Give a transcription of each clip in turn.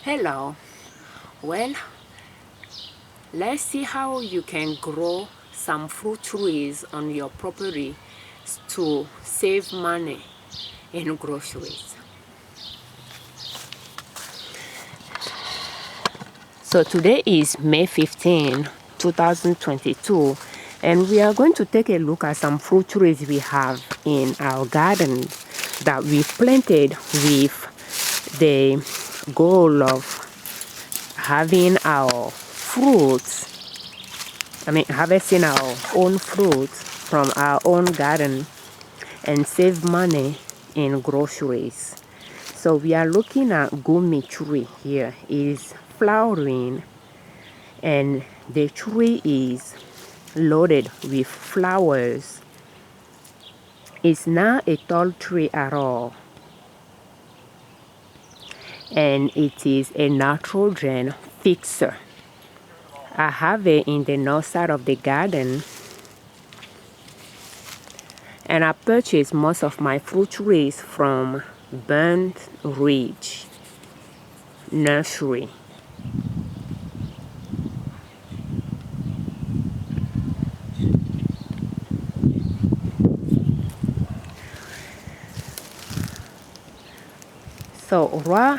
Hello. Well, let's see how you can grow some fruit trees on your property to save money in groceries. So today is May 15, 2022, and we are going to take a look at some fruit trees we have in our garden that we planted with the goal of having our fruits, harvesting our own fruits from our own garden and save money in groceries. So we are looking at gummy tree here. It is flowering and the tree is loaded with flowers. It's not a tall tree at all, and it is a nitrogen fixer. I have it in the north side of the garden, and I purchased most of my fruit trees from Burnt Ridge Nursery. So right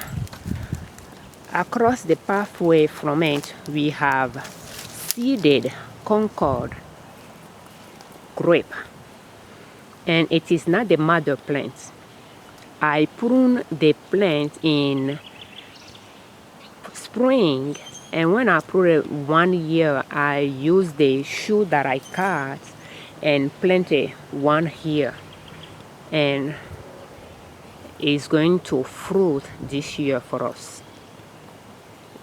across the pathway from it, we have seeded Concord Grape, and it is not the mother plant. I pruned the plant in spring, and when I pruned it 1 year, I used the shoot that I cut and planted one here, and it's going to fruit this year for us.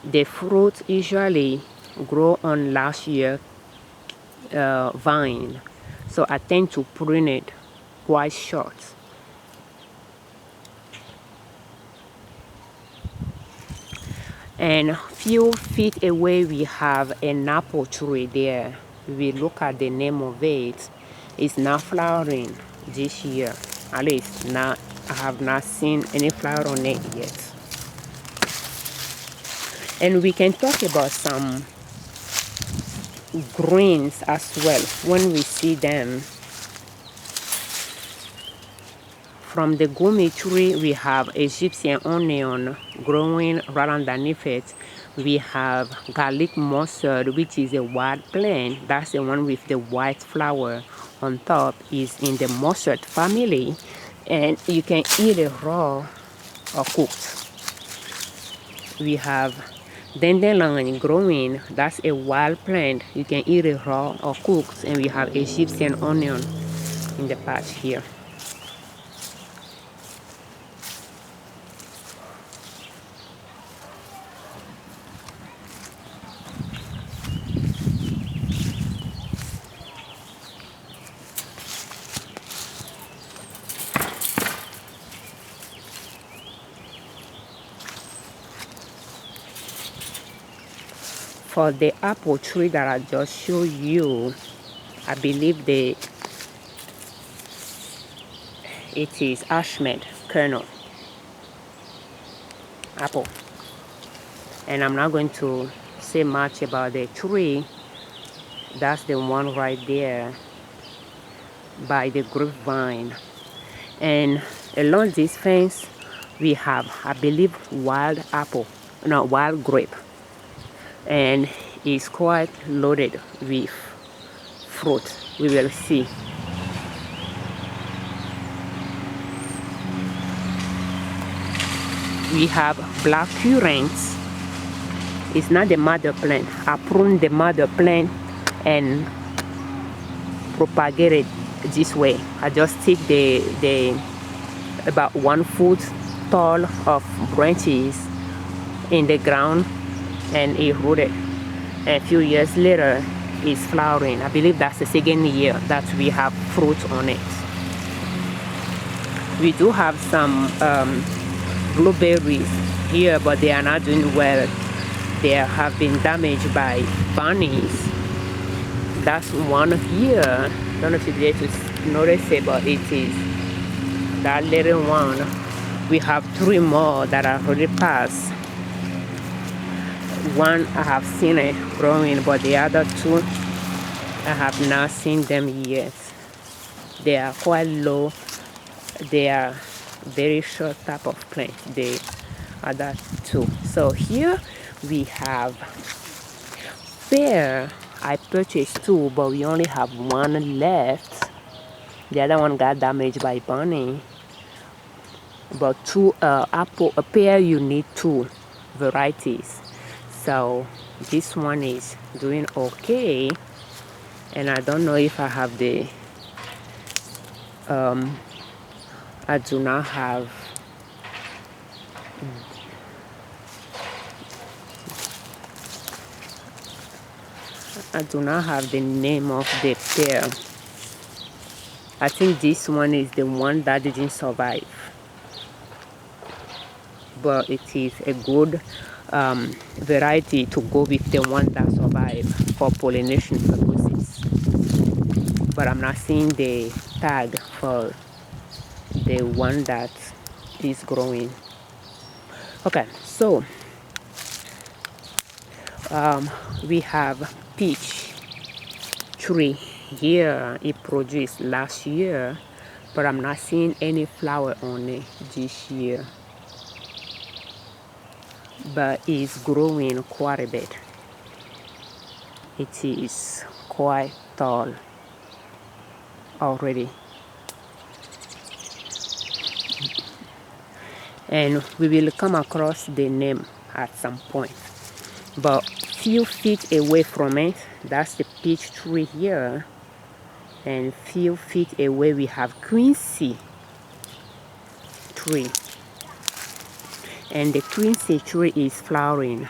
The fruit usually grow on last year vine, so I tend to prune it quite short. And few feet away we have an apple tree there. We look at the name of it. It's not flowering this year. At least not, I have not seen any flower on it yet. And we can talk about some greens as well when we see them. From the gummy tree, we have Egyptian onion growing right underneath it. We have garlic mustard, which is a wild plant. That's the one with the white flower on top. Is in the mustard family, and you can eat it raw or cooked. We have dandelion growing. That's a wild plant. You can eat it raw or cooked. And we have Egyptian onion in the patch here. For the apple tree that I just showed you, I believe it is Ashmed kernel apple. And I'm not going to say much about the tree. That's the one right there by the grapevine. And along this fence, we have, I believe, wild grape. And it's quite loaded with fruit. We will see. We have black currants. It's not the mother plant. I pruned the mother plant and propagate it this way. I just stick the about 1 foot tall of branches in the ground, and it rooted. A few years later, it's flowering. I believe that's the second year that we have fruit on it. We do have some blueberries here, but they are not doing well. They have been damaged by bunnies. That's one here. I don't know if you're able to notice it, but it is that little one We have 3 more that are already passed. One I have seen it growing, but the other 2 I have not seen them yet. They are quite low. They are very short type of plant, the other 2. So here we have pear. I purchased 2, but we only have 1 left. The other one got damaged by bunny. But 2 apple, a pear, you need 2 varieties. So this one is doing okay, and I don't know if I have the I do not have the name of the pear. I think this one is the one that didn't survive, but it is a good variety to go with the one that survived for pollination purposes. But I'm not seeing the tag for the one that is growing. Okay, so we have peach tree here. It produced last year, but I'm not seeing any flower on it this year. But it's growing quite a bit. It is quite tall already. And we will come across the name at some point. But few feet away from it, that's the peach tree here. And few feet away we have quincy tree. And the quincy tree is flowering.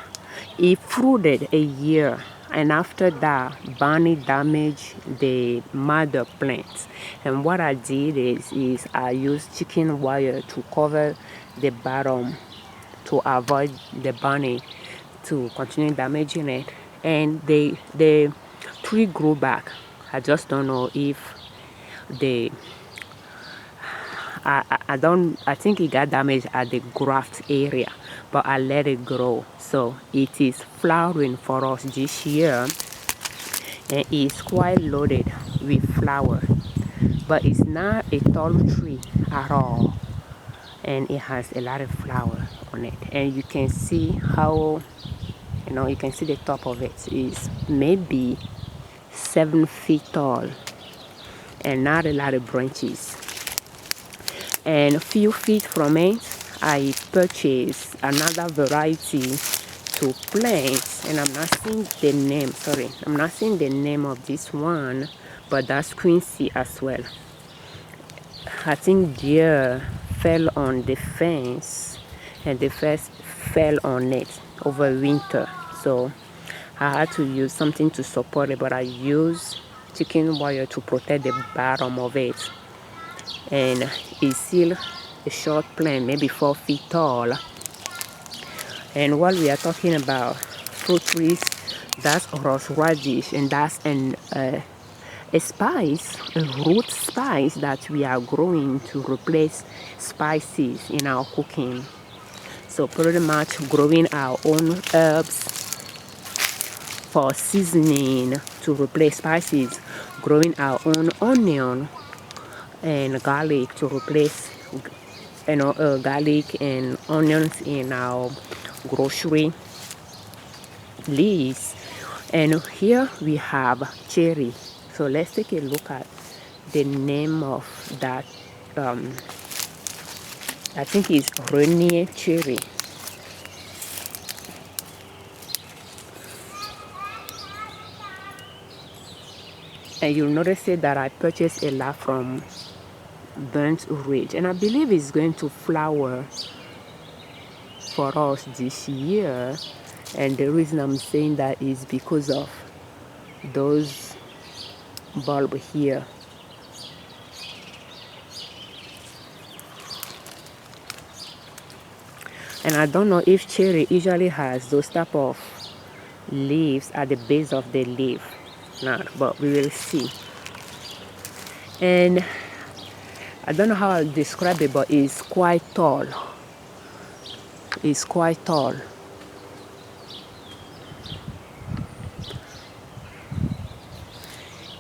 It fruited a year, and after that bunny damaged the mother plants. And what I did is I used chicken wire to cover the bottom to avoid the bunny to continue damaging it. And the tree grew back. I just don't know if the I think it got damaged at the graft area, but I let it grow. So it is flowering for us this year, and it's quite loaded with flower, but it's not a tall tree at all, and it has a lot of flower on it. And you can see how, you can see the top of it is maybe 7 feet tall and not a lot of branches. And a few feet from it, I purchased another variety to plant, and I'm not seeing the name. Sorry, I'm not seeing the name of this one, but that's quincy as well. I think deer fell on the fence, and the fence fell on it over winter, so I had to use something to support it, but I used chicken wire to protect the bottom of it. And it's still a short plant, maybe 4 feet tall. And while we are talking about fruit trees, that's horseradish, and that's a spice, a root spice that we are growing to replace spices in our cooking. So pretty much growing our own herbs for seasoning to replace spices, growing our own onion and garlic to replace garlic and onions in our grocery list. And here we have cherry. So let's take a look at the name of that. I think it's Rainier cherry. And you'll notice that I purchased a lot from Burnt Ridge, and I believe it's going to flower for us this year. And the reason I'm saying that is because of those bulbs here. And I don't know if cherry usually has those type of leaves at the base of the leaf, not, but we will see. And I don't know how I'll describe it, but it's quite tall. It's quite tall.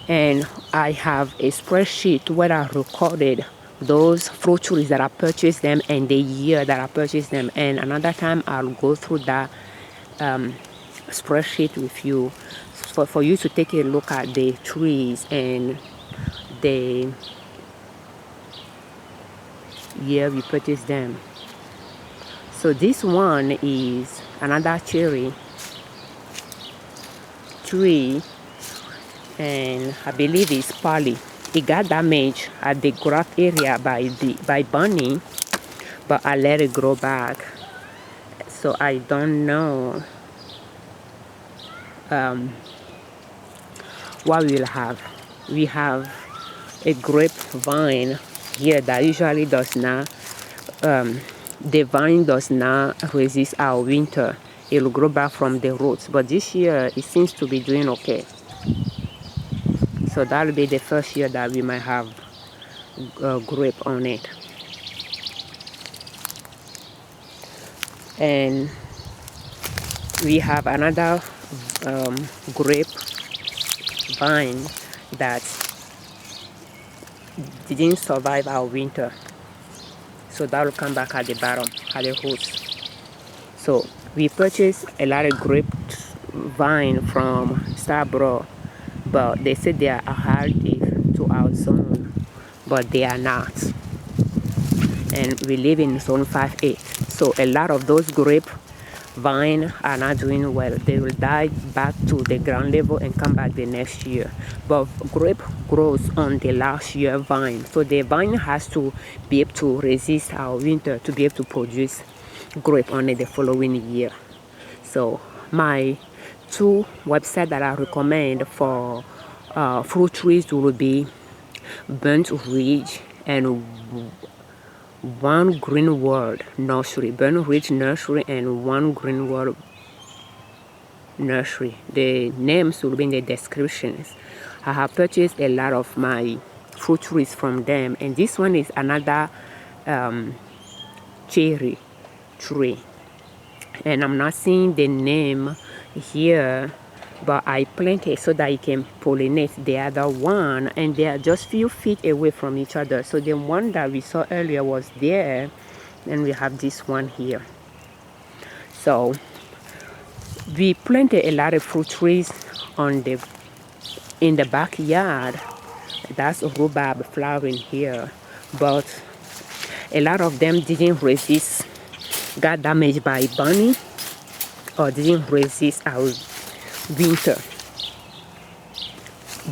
And I have a spreadsheet where I recorded those fruit trees that I purchased them and the year that I purchased them. And another time I'll go through that spreadsheet with you for you to take a look at the trees and the year we purchased them. So this one is another cherry tree, and I believe it's Polly. It got damaged at the grape area by bunny, but I let it grow back. So I don't know what we'll have. We have a grapevine here that usually does not, the vine does not resist our winter. It will grow back from the roots, but this year it seems to be doing okay. So that'll be the first year that we might have grape on it. And we have another grape vine that didn't survive our winter, so that will come back at the bottom, at the roots. So we purchased a lot of grape vine from Starborough, but they said they are adhesive to our zone, but they are not. And we live in zone 5A, so a lot of those grape vine are not doing well. They will die back to the ground level and come back the next year. But grape grows on the last year vine, so the vine has to be able to resist our winter to be able to produce grape on it the following year. So my two websites that I recommend for fruit trees will be Burnt Ridge and One Green World Nursery. Burnt Ridge Nursery and One Green World Nursery. The names will be in the descriptions. I have purchased a lot of my fruit trees from them, and this one is another cherry tree, and I'm not seeing the name here, but I planted so that it can pollinate the other one, and they are just few feet away from each other. So the one that we saw earlier was there, and we have this one here. So we planted a lot of fruit trees in the backyard. That's rhubarb flowering here, but a lot of them didn't resist, got damaged by bunny, or didn't resist our winter.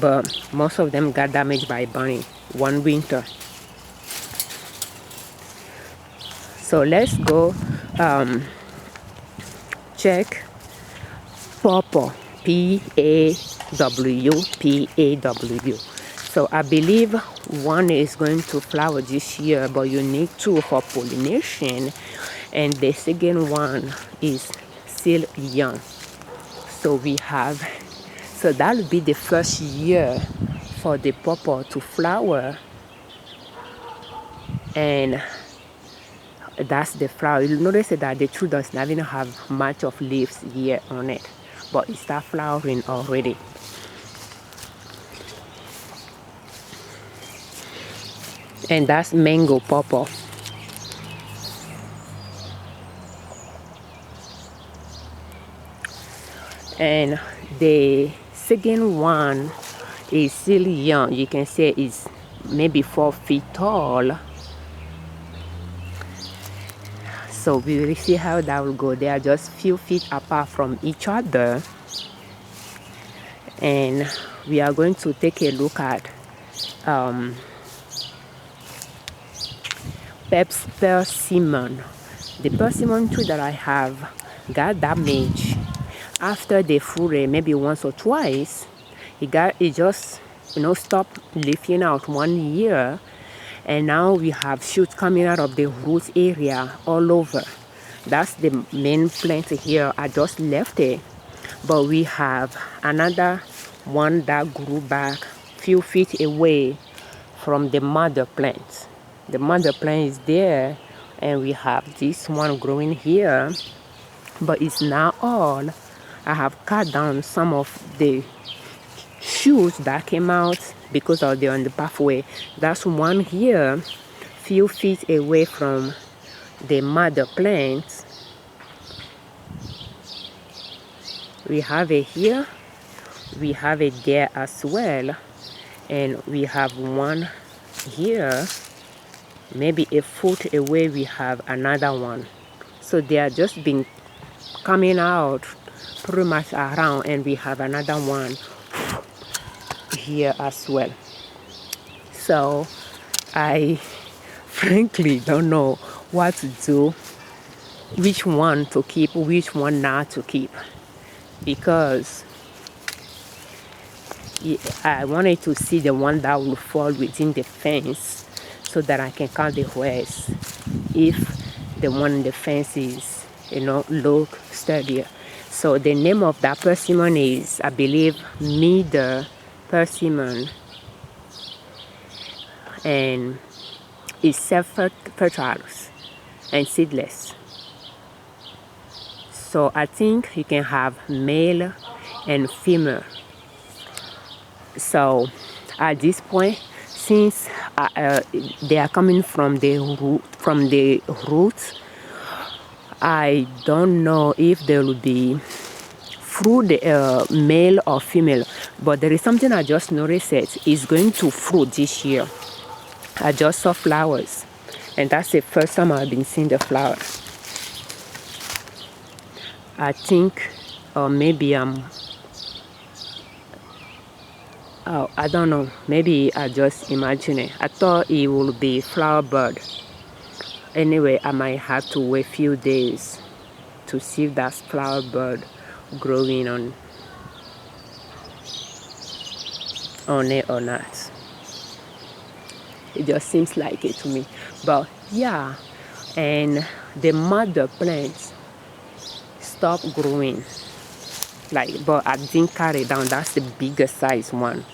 But most of them got damaged by bunny one winter. So let's go check pawpaw, Pawpaw. So I believe one is going to flower this year, but you need two for pollination, and the second one is still young. So that will be the first year for the pawpaw to flower, and that's the flower. You'll notice that the tree does not even have much of leaves here on it, but it starts flowering already. And that's mango pawpaw. And the second one is still young. You can say it's maybe 4 feet tall. So we will see how that will go. They are just few feet apart from each other. And we are going to take a look at persimmon. The persimmon tree that I have got damaged after the furry, maybe once or twice. It just stopped leafing out 1 year, and now we have shoots coming out of the root area all over. That's the main plant here. I just left it, but we have another one that grew back few feet away from the mother plant. The mother plant is there, and we have this one growing here, but it's not all. I have cut down some of the shoots that came out because of they're on the pathway. That's one here, few feet away from the mother plant. We have it here, we have it there as well, and we have one here. Maybe a foot away we have another one. So they are just been coming out pretty much around, and we have another one here as well. So I frankly don't know what to do, which one to keep, which one not to keep, because I wanted to see the one that will fall within the fence so that I can count the hairs if the one in the fence is, look sturdier. So the name of that persimmon is, I believe, Meader persimmon, and it's self-fertile and seedless. So I think you can have male and female. So at this point, since they are coming from the roots, I don't know if there will be fruit, male or female. But there is something I just noticed, it's going to fruit this year. I just saw flowers, and that's the first time I've been seeing the flower. I think, or maybe I don't know, maybe I just imagine it. I thought it would be flower bud. Anyway, I might have to wait a few days to see if that's flower bud growing on it or not. It just seems like it to me. But yeah, and the mother plants stop growing, but I didn't cut it down. That's the bigger size one,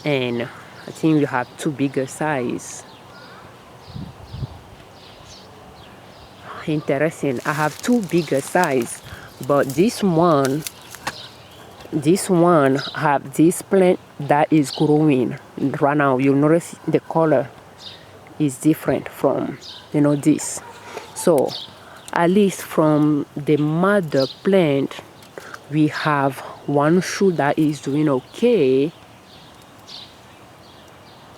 and I think we have two bigger size. Interesting. I have two bigger size, but this one have this plant that is growing right now. You'll notice the color is different from this. So at least from the mother plant, we have one shoot that is doing okay,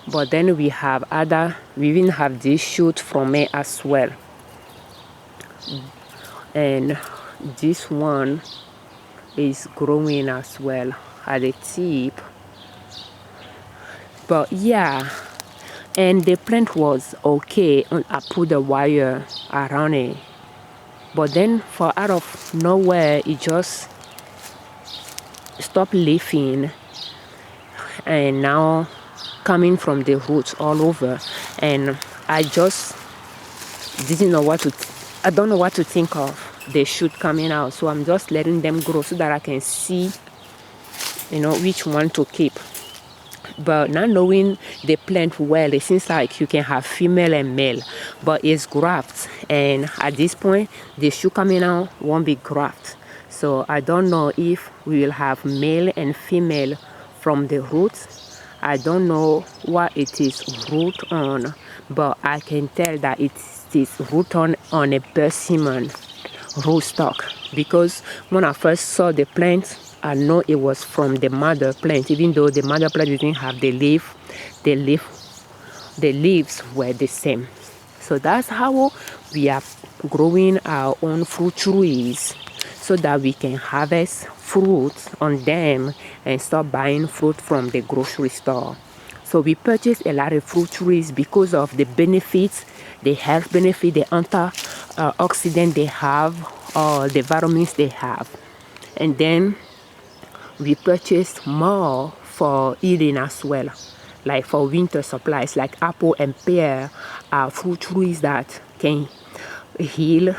but then we even have this shoot from it as well, and this one is growing as well at the tip. But yeah, and the plant was okay, and I put the wire around it, but then out of nowhere it just stopped leafing, and now coming from the roots all over, and I just didn't know I don't know what to think of the shoot coming out. So I'm just letting them grow so that I can see which one to keep. But not knowing the plant well, it seems like you can have female and male, but it's graft, and at this point the shoot coming out won't be graft. So I don't know if we will have male and female from the roots. I don't know what it is root on, but I can tell that it is root on a persimmon rootstock, because when I first saw the plant, I know it was from the mother plant, even though the mother plant didn't have the leaf. The leaves were the same. So that's how we are growing our own fruit trees, so that we can harvest fruit on them and stop buying fruit from the grocery store. So we purchase a lot of fruit trees because of the benefits, the health benefit, the antioxidant they have, or the vitamins they have. And then we purchase more for eating as well, like for winter supplies, like apple and pear are fruit trees that can yield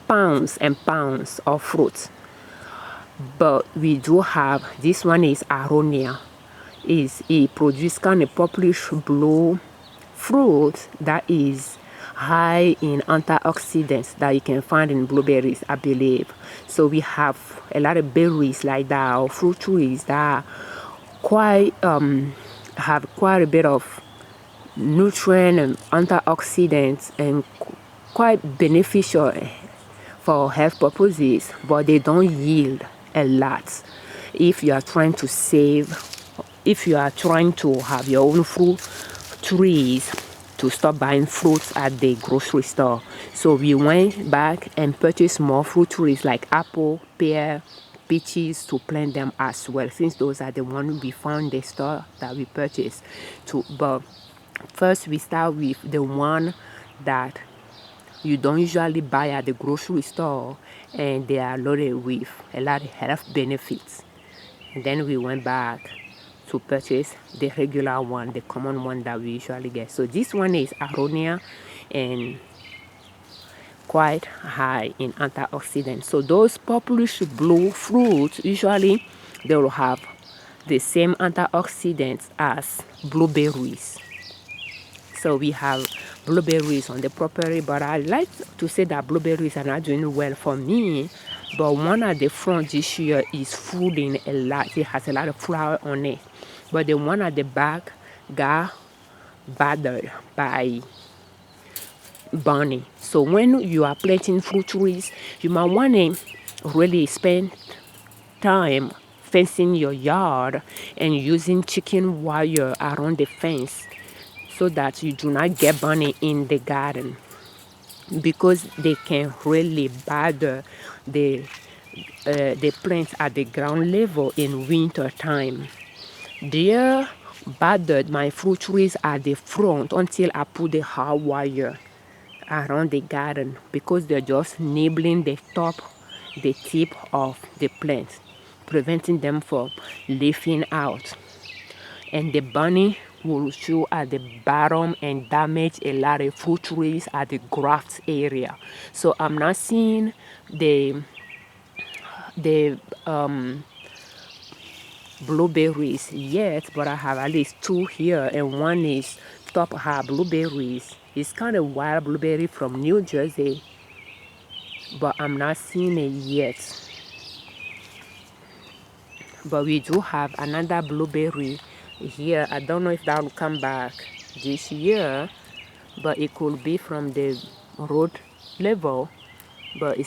pounds and pounds of fruit. But we do have, this one is aronia. is it produces kind of purplish blue fruit that is high in antioxidants that you can find in blueberries, I believe. So we have a lot of berries like that, or fruit trees that quite have quite a bit of nutrient and antioxidants and quite beneficial for health purposes, but they don't yield a lot. If you are trying to save, if you are trying to have your own fruit trees, to stop buying fruits at the grocery store. So we went back and purchased more fruit trees like apple, pear, peaches to plant them as well, since those are the ones we found in the store that we purchased. But first we start with the one that you don't usually buy at the grocery store, and they are loaded with a lot of health benefits. And then we went back to purchase the regular one, the common one that we usually get. So this one is aronia and quite high in antioxidants. So those purplish blue fruits, usually they will have the same antioxidants as blueberries. So we have blueberries on the property, but I like to say that blueberries are not doing well for me. But one at the front this year is fruiting a lot. It has a lot of flower on it. But the one at the back got bothered by bunny. So when you are planting fruit trees, you might want to really spend time fencing your yard and using chicken wire around the fence so that you do not get bunny in the garden, because they can really bother the plants at the ground level in winter time. They bothered my fruit trees at the front until I put the hard wire around the garden, because they're just nibbling the tip of the plants, preventing them from leafing out. And the bunny will show at the bottom and damage a lot of fruit trees at the graft area. So I'm not seeing the blueberries yet, but I have at least two here, and one is top high blueberries. It's kind of wild blueberry from New Jersey, but I'm not seeing it yet. But we do have another blueberry here. I don't know if that will come back this year, but it could be from the road level. But